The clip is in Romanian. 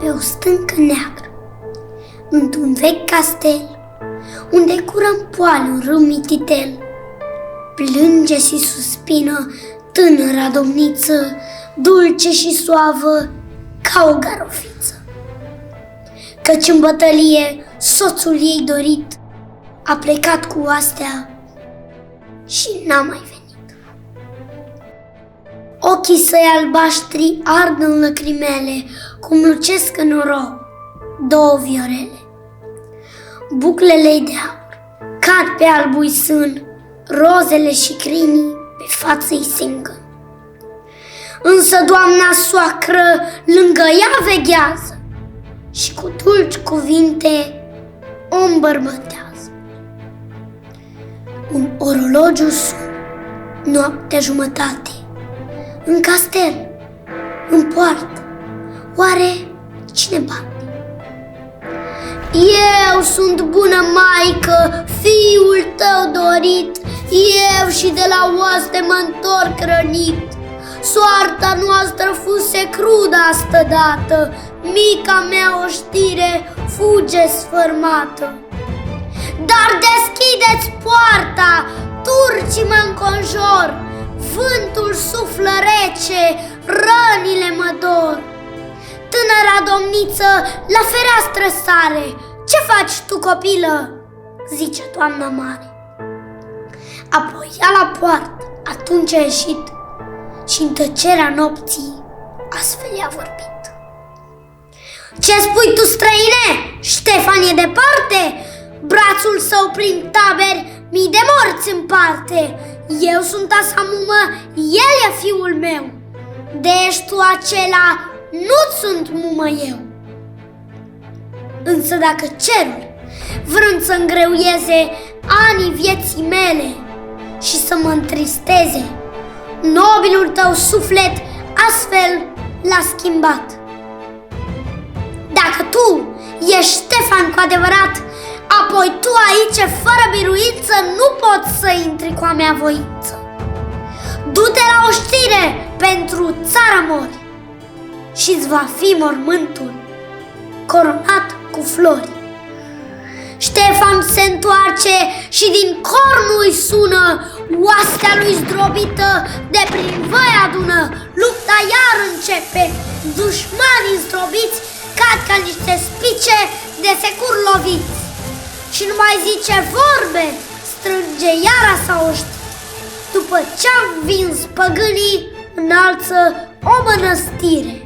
pe o stâncă neagră, într-un vechi castel, unde cură în poale un râu mititel. Plânge și suspină tânăra domniță, dulce și suavă ca o garofiță. Căci în bătălie soțul ei dorit a plecat cu oastea și n-a mai venit. Ochii săi albaștri ard în lăcrimele, cum lucesc în noroc două viorele. Buclele-i de aur cad pe albui sân, rozele și crinii pe față-i se îngân. Însă doamna soacră lângă ea veghează și cu dulci cuvinte o îmbărbătează. Un orologiu sună, noaptea jumătate, în castel, în poartă, oare cine bate? Eu sunt bună maică, fiul tău dorit, eu și de la oaste mă-ntorc rănit. Soarta noastră fuse crudă astădată, mica mea oștire fuge sfărmată. Dar deschideți poarta, turcii mă înconjor, vântul suflă rece, rănile mă dor. Tânăra domniță la fereastră sare, ce faci tu, copilă? Zice doamna mare. Apoi ea la poartă, atunci a ieșit și în tăcerea nopții astfel i-a vorbit. Ce spui tu, străine? Ștefan e departe, brațul său prin taberi mii de morți împarte. Eu sunt a sa mumă, el e fiul meu, de ești tu acela, nu sunt mumă eu. Însă dacă cerul, vrând să îngreuieze anii vieții mele și să mă întristeze, nobilul tău suflet astfel l-a schimbat. Dacă tu ești Ștefan cu adevărat, apoi tu aici, fără biruință, nu poți să intri cu a mea voință. Du-te la oștire, pentru țară mori, și-ți va fi mormântul coronat cu flori. Ștefan se întoarce și din cornul îi sună, oastea lui zdrobită de prin văi adună. Lupta iar începe, dușmanii zdrobiți cad ca niște spice de secur loviți. Și nu mai zice vorbe, strânge iara sa oști. După ce-a învins păgânii, înalță o mănăstire